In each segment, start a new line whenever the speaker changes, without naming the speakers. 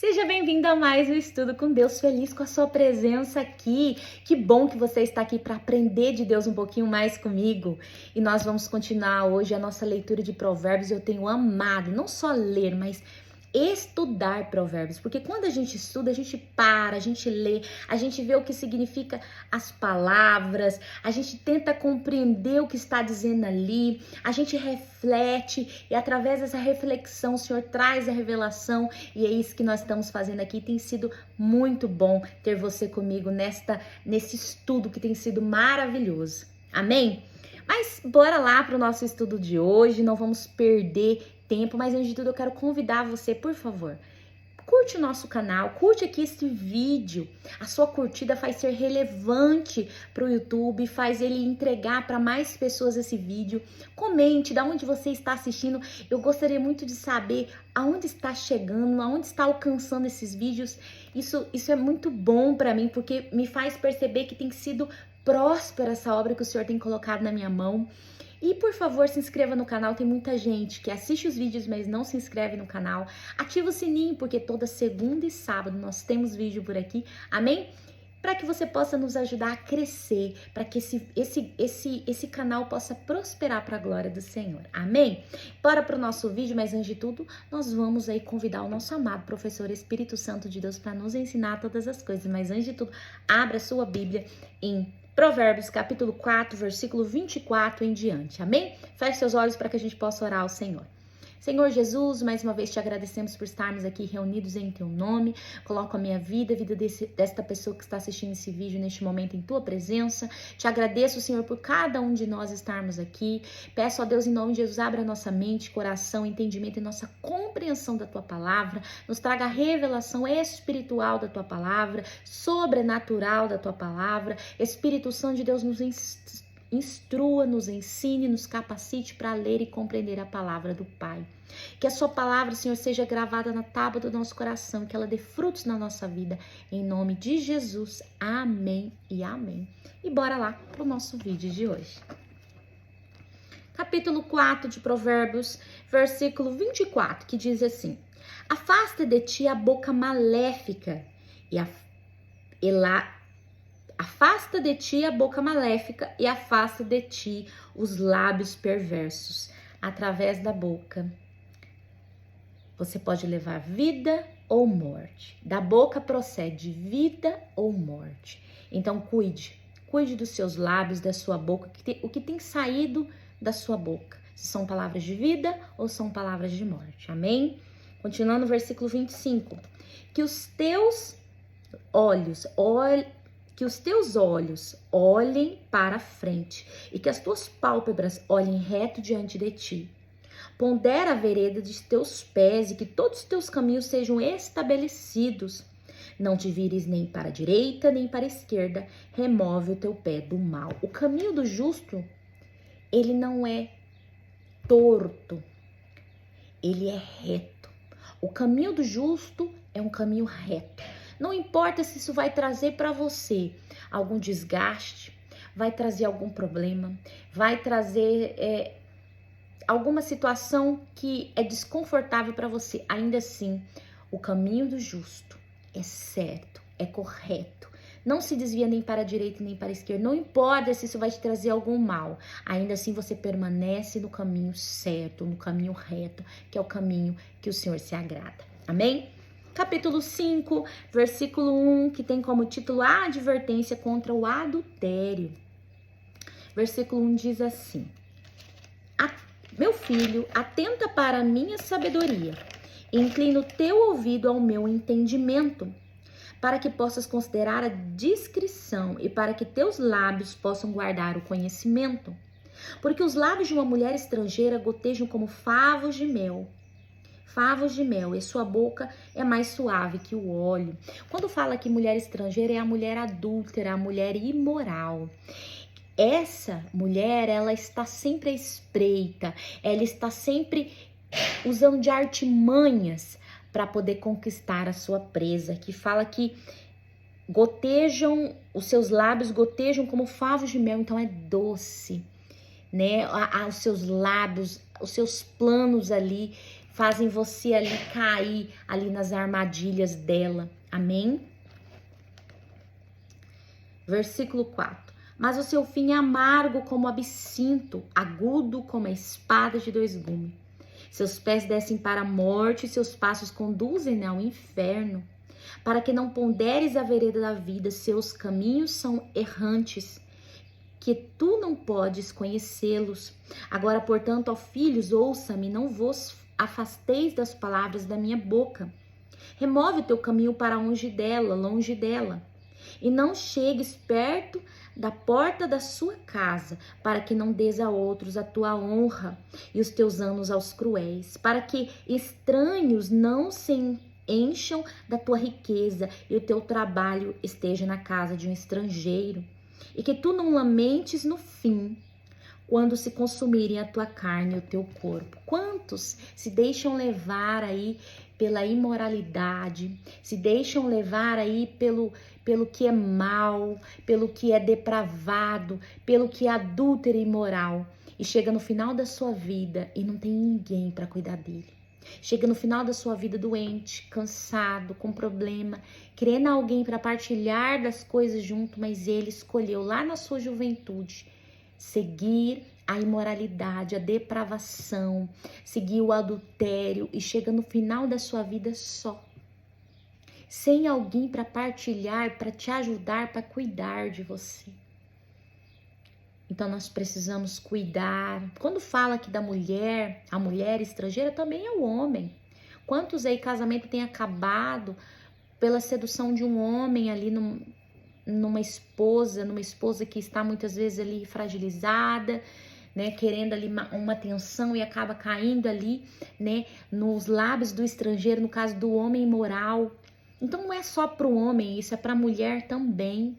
Seja bem-vindo a mais um Estudo com Deus, feliz com a sua presença aqui. Que bom que você está aqui para aprender de Deus um pouquinho mais comigo. E nós vamos continuar hoje a nossa leitura de Provérbios. Eu tenho amado não só ler, mas estudar Provérbios, porque quando a gente estuda, a gente para, a gente lê, a gente vê o que significa as palavras, a gente tenta compreender o que está dizendo ali, a gente reflete e através dessa reflexão o Senhor traz a revelação e é isso que nós estamos fazendo aqui. Tem sido muito bom ter você comigo nesse estudo que tem sido maravilhoso. Amém? Mas bora lá para o nosso estudo de hoje, não vamos perder tempo, mas antes de tudo eu quero convidar você, por favor, curte o nosso canal, curte aqui esse vídeo. A sua curtida faz ser relevante para o YouTube, faz ele entregar para mais pessoas esse vídeo. Comente de onde você está assistindo. Eu gostaria muito de saber aonde está chegando, aonde está alcançando esses vídeos. Isso é muito bom para mim, porque me faz perceber que tem sido próspera essa obra que o Senhor tem colocado na minha mão. E por favor, se inscreva no canal, tem muita gente que assiste os vídeos, mas não se inscreve no canal. Ativa o sininho, porque toda segunda e sábado nós temos vídeo por aqui, amém? Para que você possa nos ajudar a crescer, para que esse canal possa prosperar para a glória do Senhor, amém? Bora para o nosso vídeo, mas antes de tudo, nós vamos aí convidar o nosso amado professor Espírito Santo de Deus para nos ensinar todas as coisas. Mas antes de tudo, abra sua Bíblia em Provérbios, capítulo 4, versículo 24 em diante, amém? Feche seus olhos para que a gente possa orar ao Senhor. Senhor Jesus, mais uma vez te agradecemos por estarmos aqui reunidos em teu nome. Coloco a minha vida, a vida desta pessoa que está assistindo esse vídeo neste momento em tua presença. Te agradeço, Senhor, por cada um de nós estarmos aqui. Peço a Deus, em nome de Jesus, abra nossa mente, coração, entendimento e nossa compreensão da tua palavra. Nos traga a revelação espiritual da tua palavra, sobrenatural da tua palavra. Espírito Santo de Deus, nos instrua, nos ensine, nos capacite para ler e compreender a palavra do Pai. Que a sua palavra, Senhor, seja gravada na tábua do nosso coração, que ela dê frutos na nossa vida. Em nome de Jesus, amém e amém. E bora lá para o nosso vídeo de hoje. Capítulo 4 de Provérbios, versículo 24, que diz assim: afasta de ti a boca maléfica afasta de ti a boca maléfica e afasta de ti os lábios perversos. Através da boca você pode levar vida ou morte. Da boca procede vida ou morte. Então cuide dos seus lábios, da sua boca, o que tem saído da sua boca. Se são palavras de vida ou são palavras de morte. Amém? Continuando o versículo 25. Que os teus olhos olhem para a frente e que as tuas pálpebras olhem reto diante de ti. Pondera a vereda de teus pés e que todos os teus caminhos sejam estabelecidos. Não te vires nem para a direita nem para a esquerda, remove o teu pé do mal. O caminho do justo, ele não é torto, ele é reto. O caminho do justo é um caminho reto. Não importa se isso vai trazer para você algum desgaste, vai trazer algum problema, vai trazer alguma situação que é desconfortável para você. Ainda assim, o caminho do justo é certo, é correto. Não se desvia nem para a direita nem para a esquerda. Não importa se isso vai te trazer algum mal. Ainda assim, você permanece no caminho certo, no caminho reto, que é o caminho que o Senhor se agrada. Amém? Capítulo 5, versículo 1, que tem como título a advertência contra o adultério. Versículo 1 diz assim: meu filho, atenta para a minha sabedoria, inclina o teu ouvido ao meu entendimento, para que possas considerar a discrição e para que teus lábios possam guardar o conhecimento. Porque os lábios de uma mulher estrangeira gotejam como favos de mel, e sua boca é mais suave que o óleo. Quando fala que mulher estrangeira, é a mulher adúltera, a mulher imoral. Essa mulher, ela está sempre à espreita, ela está sempre usando de artimanhas para poder conquistar a sua presa, que fala que os seus lábios gotejam como favos de mel, então é doce, né? Os seus lábios, os seus planos ali fazem você ali cair ali nas armadilhas dela. Amém? Versículo 4. Mas o seu fim é amargo como absinto, agudo como a espada de dois gumes. Seus pés descem para a morte, seus passos conduzem ao inferno. Para que não ponderes a vereda da vida, seus caminhos são errantes, que tu não podes conhecê-los. Agora, portanto, ó filhos, ouça-me, não vos afasteis das palavras da minha boca. Remove o teu caminho para longe dela, e não chegues perto da porta da sua casa, para que não des a outros a tua honra e os teus anos aos cruéis, para que estranhos não se encham da tua riqueza e o teu trabalho esteja na casa de um estrangeiro, e que tu não lamentes no fim, quando se consumirem a tua carne e o teu corpo. Quantos se deixam levar aí pela imoralidade, se deixam levar aí pelo que é mal, pelo que é depravado, pelo que é adúltero e imoral, e chega no final da sua vida e não tem ninguém para cuidar dele. Chega no final da sua vida doente, cansado, com problema, querendo alguém para partilhar das coisas junto, mas ele escolheu lá na sua juventude seguir a imoralidade, a depravação, seguir o adultério e chega no final da sua vida só, sem alguém para partilhar, para te ajudar, para cuidar de você. Então nós precisamos cuidar. Quando fala aqui da mulher, a mulher estrangeira também é o homem. Quantos aí casamento tem acabado pela sedução de um homem ali numa esposa que está muitas vezes ali fragilizada, né, querendo ali uma atenção e acaba caindo ali, né, nos lábios do estrangeiro, no caso do homem imoral. Então não é só para o homem, isso é para a mulher também.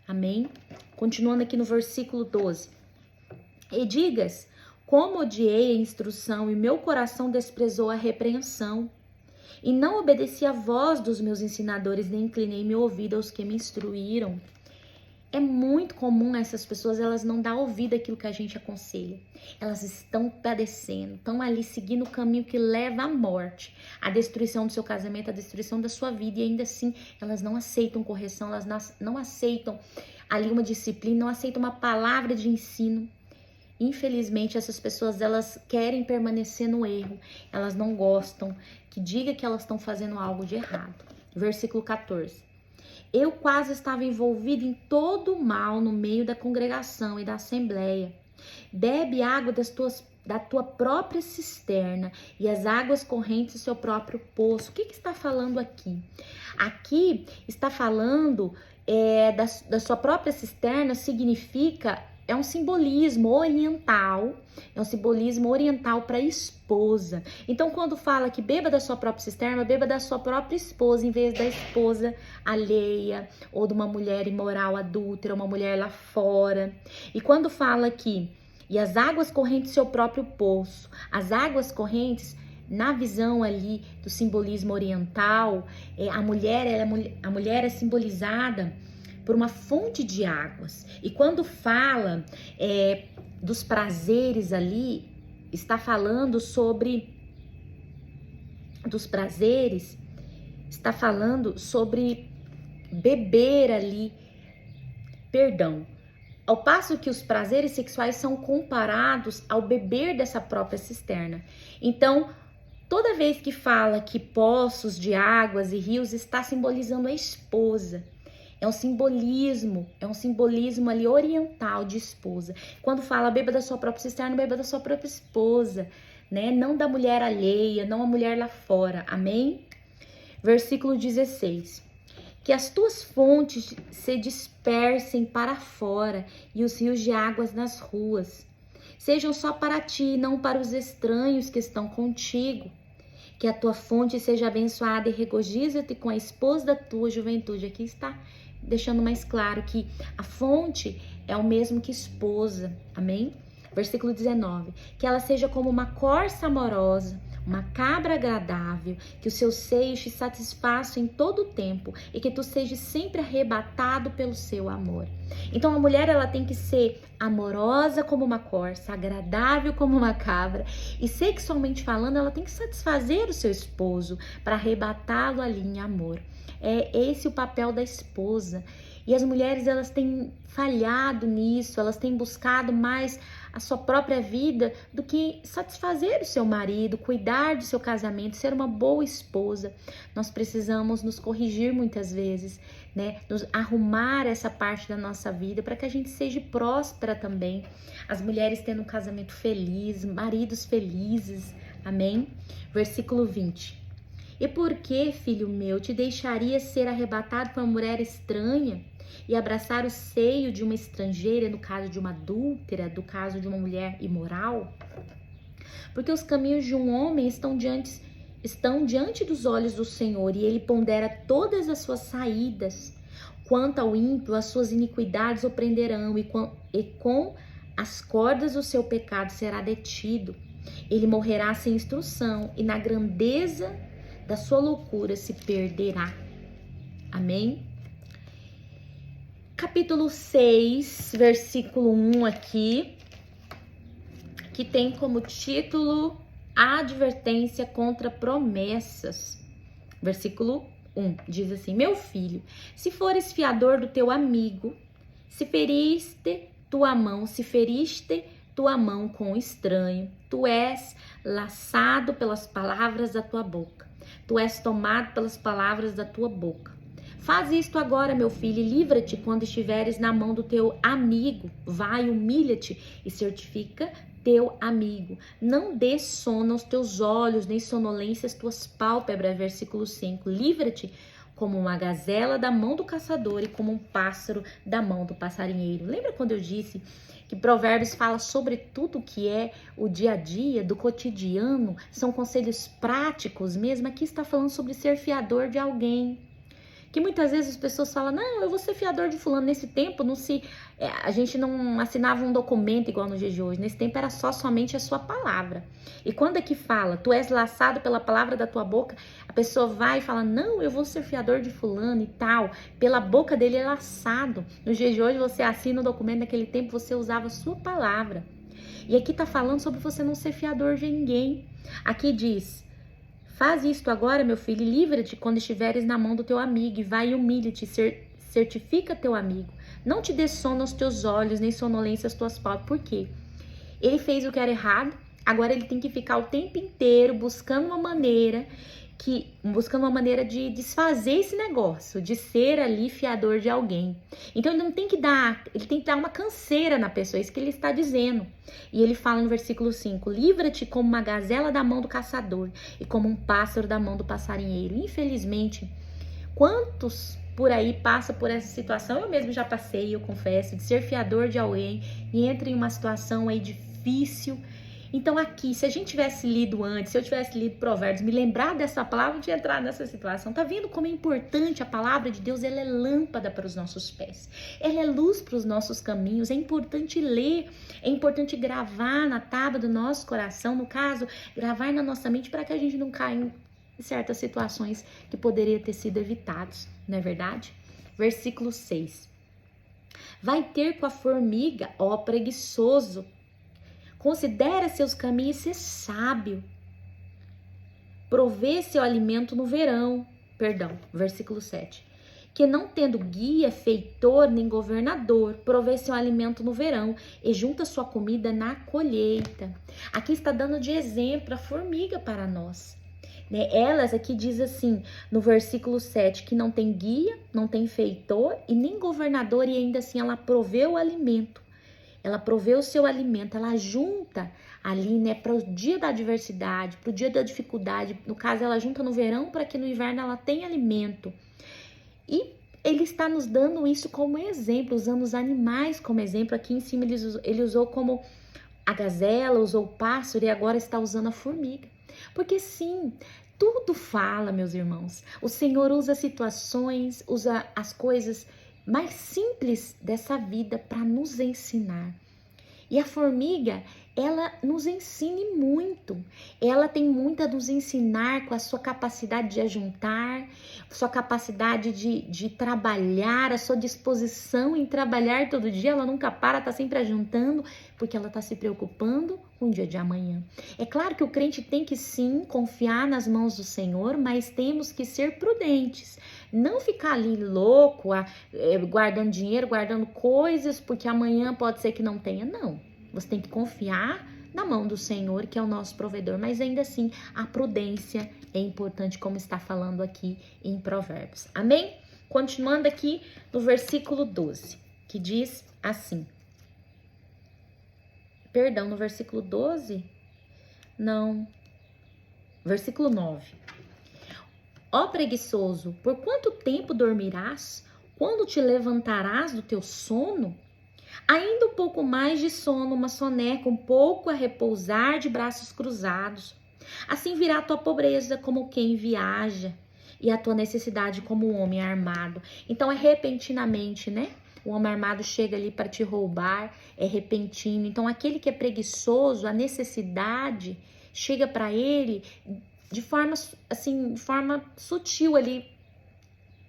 Amém? Continuando aqui no versículo 12. E digas, como odiei a instrução e meu coração desprezou a repreensão. E não obedeci à voz dos meus ensinadores, nem inclinei meu ouvido aos que me instruíram. É muito comum essas pessoas, elas não dão ouvido àquilo que a gente aconselha. Elas estão padecendo, estão ali seguindo o caminho que leva à morte, à destruição do seu casamento, à destruição da sua vida, e ainda assim elas não aceitam correção, elas não aceitam ali uma disciplina, não aceitam uma palavra de ensino. Infelizmente, essas pessoas, elas querem permanecer no erro, elas não gostam que diga que elas estão fazendo algo de errado. Versículo 14. Eu quase estava envolvido em todo o mal no meio da congregação e da assembleia. Bebe água da tua própria cisterna e as águas correntes do seu próprio poço. O que está falando aqui? Aqui está falando da sua própria cisterna, significa... É um simbolismo oriental, para a esposa. Então, quando fala que beba da sua própria cisterna, beba da sua própria esposa, em vez da esposa alheia, ou de uma mulher imoral, adúltera, uma mulher lá fora. E quando fala aqui, e as águas correntes do seu próprio poço, as águas correntes, na visão ali do simbolismo oriental, a mulher é simbolizada por uma fonte de águas. E quando fala dos prazeres ali, está falando sobre beber ali, ao passo que os prazeres sexuais são comparados ao beber dessa própria cisterna. Então, toda vez que fala que poços de águas e rios, está simbolizando a esposa. É um simbolismo ali oriental de esposa. Quando fala beba da sua própria cisterna, beba da sua própria esposa, né? Não da mulher alheia, não a mulher lá fora. Amém? Versículo 16. Que as tuas fontes se dispersem para fora e os rios de águas nas ruas. Sejam só para ti, não para os estranhos que estão contigo. Que a tua fonte seja abençoada e regozija-te com a esposa da tua juventude. Aqui está deixando mais claro que a fonte é o mesmo que esposa, amém? Versículo 19, que ela seja como uma corça amorosa, uma cabra agradável, que os seus seios te satisfaçam em todo o tempo e que tu sejas sempre arrebatado pelo seu amor. Então a mulher, ela tem que ser amorosa como uma corça, agradável como uma cabra, e sexualmente falando, ela tem que satisfazer o seu esposo para arrebatá-lo ali em amor. É esse o papel da esposa. E as mulheres, elas têm falhado nisso, elas têm buscado mais a sua própria vida do que satisfazer o seu marido, cuidar do seu casamento, ser uma boa esposa. Nós precisamos nos corrigir muitas vezes, né? Nos arrumar essa parte da nossa vida para que a gente seja próspera também. As mulheres tendo um casamento feliz, maridos felizes, amém? Versículo 20. E por que, filho meu, te deixaria ser arrebatado por uma mulher estranha e abraçar o seio de uma estrangeira, no caso de uma adúltera, no caso de uma mulher imoral? Porque os caminhos de um homem estão diante dos olhos do Senhor, e ele pondera todas as suas saídas. Quanto ao ímpio, as suas iniquidades o prenderão, e com as cordas do seu pecado será detido. Ele morrerá sem instrução, e na grandeza da sua loucura se perderá. Amém? Capítulo 6, versículo 1 aqui, que tem como título a advertência contra promessas. Versículo 1 diz assim: meu filho, se fores fiador do teu amigo, se feriste tua mão com o estranho, tu és laçado pelas palavras da tua boca. Tu és tomado pelas palavras da tua boca. Faz isto agora, meu filho, e livra-te quando estiveres na mão do teu amigo. Vai, humilha-te e certifica teu amigo. Não dê sono aos teus olhos, nem sonolência às tuas pálpebras. Versículo 5. Livra-te como uma gazela da mão do caçador e como um pássaro da mão do passarinheiro. Lembra quando eu disse que Provérbios fala sobre tudo que é o dia a dia, do cotidiano, são conselhos práticos mesmo? Aqui está falando sobre ser fiador de alguém. Que muitas vezes as pessoas falam, não, eu vou ser fiador de fulano. Nesse tempo, a gente não assinava um documento igual nos dias de hoje. Nesse tempo era somente a sua palavra. E quando é que fala, tu és laçado pela palavra da tua boca, a pessoa vai e fala, não, eu vou ser fiador de fulano e tal. Pela boca dele é laçado. Nos dias de hoje você assina o documento, naquele tempo você usava a sua palavra. E aqui tá falando sobre você não ser fiador de ninguém. Aqui diz, faz isto agora, meu filho, e livra-te quando estiveres na mão do teu amigo, e vai e humilha-te, certifica teu amigo. Não te dê sono aos teus olhos, nem sonolência às tuas pálpebras. Por quê? Ele fez o que era errado, agora ele tem que ficar o tempo inteiro buscando uma maneira de desfazer esse negócio, de ser ali fiador de alguém. Então ele tem que dar uma canseira na pessoa, é isso que ele está dizendo. E ele fala no versículo 5, livra-te como uma gazela da mão do caçador e como um pássaro da mão do passarinheiro. Infelizmente, quantos por aí passam por essa situação? Eu mesmo já passei, eu confesso, de ser fiador de alguém e entra em uma situação aí difícil. Então aqui, se a gente tivesse lido antes, se eu tivesse lido Provérbios, me lembrar dessa palavra, de entrar nessa situação. Tá vendo como é importante a palavra de Deus? Ela é lâmpada para os nossos pés. Ela é luz para os nossos caminhos. É importante ler, é importante gravar na tábua do nosso coração, no caso, gravar na nossa mente para que a gente não caia em certas situações que poderiam ter sido evitadas, não é verdade? Versículo 6. Vai ter com a formiga, ó preguiçoso, considera seus caminhos e ser sábio. Provê seu alimento no verão. Versículo 7. Que não tendo guia, feitor, nem governador, provê seu alimento no verão e junta sua comida na colheita. Aqui está dando de exemplo a formiga para nós. Elas aqui diz assim, no versículo 7, que não tem guia, não tem feitor e nem governador, e ainda assim ela provê o alimento. Ela provê o seu alimento, ela junta ali, para o dia da adversidade, para o dia da dificuldade. No caso, ela junta no verão para que no inverno ela tenha alimento. E ele está nos dando isso como exemplo, usando os animais como exemplo. Aqui em cima ele usou como a gazela, usou o pássaro e agora está usando a formiga. Porque sim, tudo fala, meus irmãos. O Senhor usa situações, usa as coisas mais simples dessa vida para nos ensinar. E a formiga, ela nos ensine muito. Ela tem muito a nos ensinar com a sua capacidade de ajuntar, sua capacidade de trabalhar, a sua disposição em trabalhar todo dia. Ela nunca para, está sempre ajuntando, porque ela está se preocupando com o dia de amanhã. É claro que o crente tem que sim confiar nas mãos do Senhor, mas temos que ser prudentes. Não ficar ali louco, guardando dinheiro, guardando coisas, porque amanhã pode ser que não tenha. Não. Você tem que confiar na mão do Senhor, que é o nosso provedor. Mas ainda assim, a prudência é importante, como está falando aqui em Provérbios. Amém? Continuando aqui no versículo 12, que diz assim. Perdão, no versículo 12? Não. Versículo 9. Ó preguiçoso, por quanto tempo dormirás? Quando te levantarás do teu sono? Ainda um pouco mais de sono, uma soneca, um pouco a repousar de braços cruzados. Assim virá a tua pobreza como quem viaja, e a tua necessidade como um homem armado. Então é repentinamente, né? O homem armado chega ali para te roubar, é repentino. Então aquele que é preguiçoso, a necessidade chega para ele de forma assim, de forma sutil ali,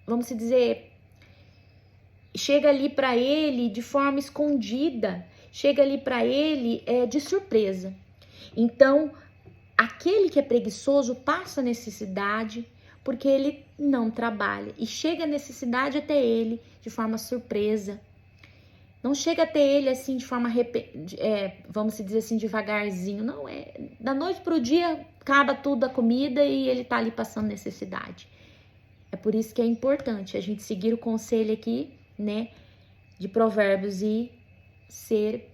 vamos dizer, chega ali para ele de forma escondida, chega ali para ele de surpresa. Então, aquele que é preguiçoso passa necessidade porque ele não trabalha e chega a necessidade até ele de forma surpresa. Não chega até ele assim de forma, vamos dizer assim, devagarzinho. Não, da noite para o dia acaba tudo a comida e ele tá ali passando necessidade. É por isso que é importante a gente seguir o conselho aqui, né, de Provérbios e ser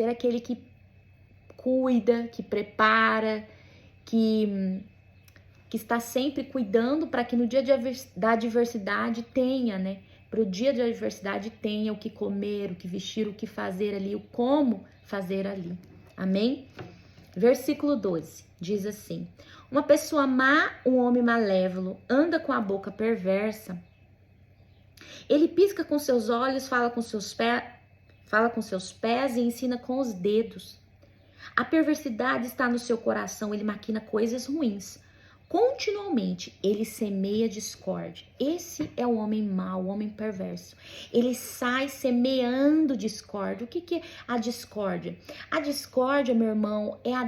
aquele que cuida, que prepara, que está sempre cuidando para que no dia da adversidade tenha, né, para o dia da adversidade tenha o que comer, o que vestir, o que fazer ali, o como fazer ali. Amém? Versículo 12 diz assim: uma pessoa má, um homem malévolo, anda com a boca perversa. Ele pisca com seus olhos, fala com seus pés e ensina com os dedos. A perversidade está no seu coração, ele maquina coisas ruins. Continuamente, ele semeia discórdia. Esse é o homem mau, o homem perverso. Ele sai semeando discórdia. O que é a discórdia? A discórdia, meu irmão, é a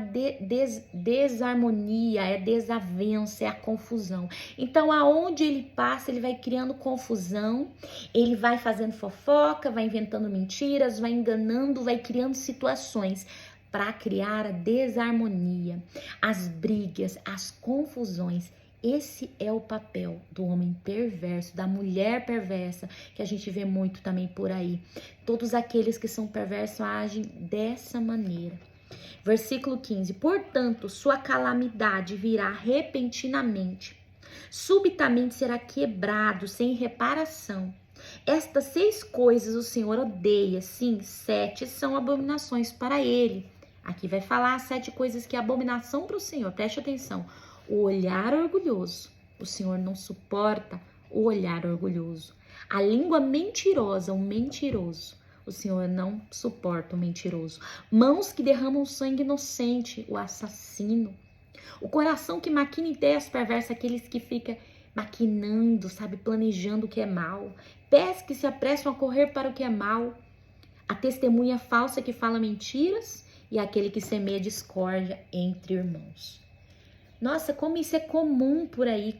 desarmonia, é a desavença, é a confusão. Então, aonde ele passa, ele vai criando confusão, ele vai fazendo fofoca, vai inventando mentiras, vai enganando, vai criando situações para criar a desarmonia, as brigas, as confusões. Esse é o papel do homem perverso, da mulher perversa, que a gente vê muito também por aí. Todos aqueles que são perversos agem dessa maneira. Versículo 15. Portanto, sua calamidade virá repentinamente. Subitamente será quebrado, sem reparação. Estas 6 coisas o Senhor odeia, sim, 7 são abominações para ele. Aqui vai falar as 7 coisas que é abominação para o Senhor, preste atenção. O olhar orgulhoso, o Senhor não suporta o olhar orgulhoso. A língua mentirosa, o mentiroso, o Senhor não suporta o mentiroso. Mãos que derramam sangue inocente, o assassino. O coração que maquina ideias perversas, aqueles que ficam maquinando, sabe, planejando o que é mal. Pés que se apressam a correr para o que é mal. A testemunha falsa que fala mentiras e aquele que semeia discórdia entre irmãos. Nossa, como isso é comum por aí.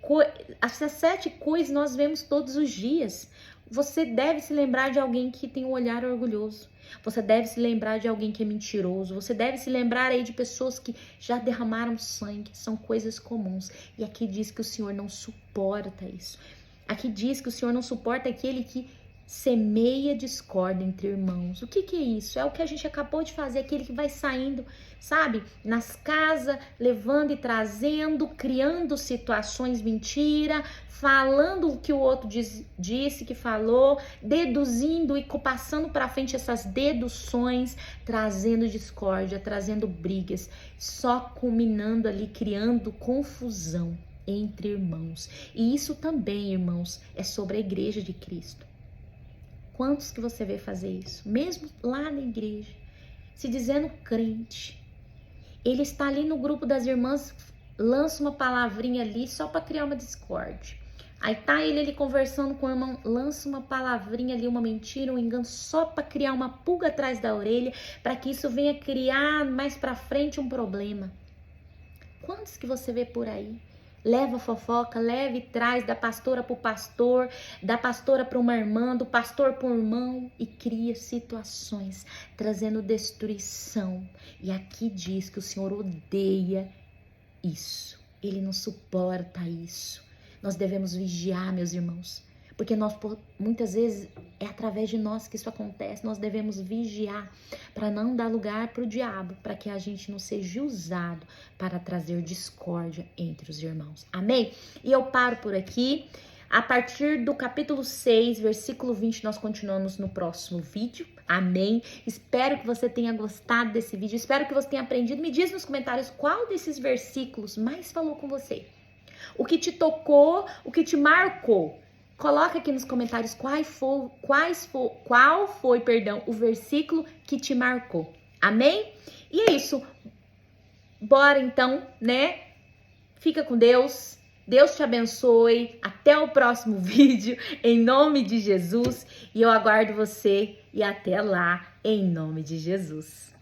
Essas 7 coisas nós vemos todos os dias. Você deve se lembrar de alguém que tem um olhar orgulhoso. Você deve se lembrar de alguém que é mentiroso. Você deve se lembrar aí de pessoas que já derramaram sangue. São coisas comuns. E aqui diz que o Senhor não suporta isso. Aqui diz que o Senhor não suporta aquele que semeia discórdia entre irmãos. O que é isso? É o que a gente acabou de fazer, aquele que vai saindo, sabe, nas casas, levando e trazendo, criando situações mentira, falando o que o outro disse que falou, deduzindo e passando para frente essas deduções, trazendo discórdia, trazendo brigas, só culminando ali, criando confusão entre irmãos. E isso também, irmãos, é sobre a igreja de Cristo. Quantos que você vê fazer isso? Mesmo lá na igreja, se dizendo crente. Ele está ali no grupo das irmãs, lança uma palavrinha ali só para criar uma discórdia. Aí tá ele ali conversando com o irmão, lança uma palavrinha ali, uma mentira, um engano, só para criar uma pulga atrás da orelha, para que isso venha criar mais para frente um problema. Quantos que você vê por aí? Leva fofoca, leva e traz da pastora para o pastor, da pastora para uma irmã, do pastor para o irmão e cria situações, trazendo destruição. E aqui diz que o Senhor odeia isso, Ele não suporta isso. Nós devemos vigiar, meus irmãos, porque muitas vezes é através de nós que isso acontece. Nós devemos vigiar para não dar lugar para o diabo, para que a gente não seja usado para trazer discórdia entre os irmãos. Amém? E eu paro por aqui. A partir do capítulo 6, versículo 20, nós continuamos no próximo vídeo. Amém? Espero que você tenha gostado desse vídeo. Espero que você tenha aprendido. Me diz nos comentários qual desses versículos mais falou com você. O que te tocou, o que te marcou. Coloca aqui nos comentários qual foi o versículo que te marcou. Amém? E é isso. Bora então, né? Fica com Deus. Deus te abençoe. Até o próximo vídeo, em nome de Jesus. E eu aguardo você. E até lá, em nome de Jesus.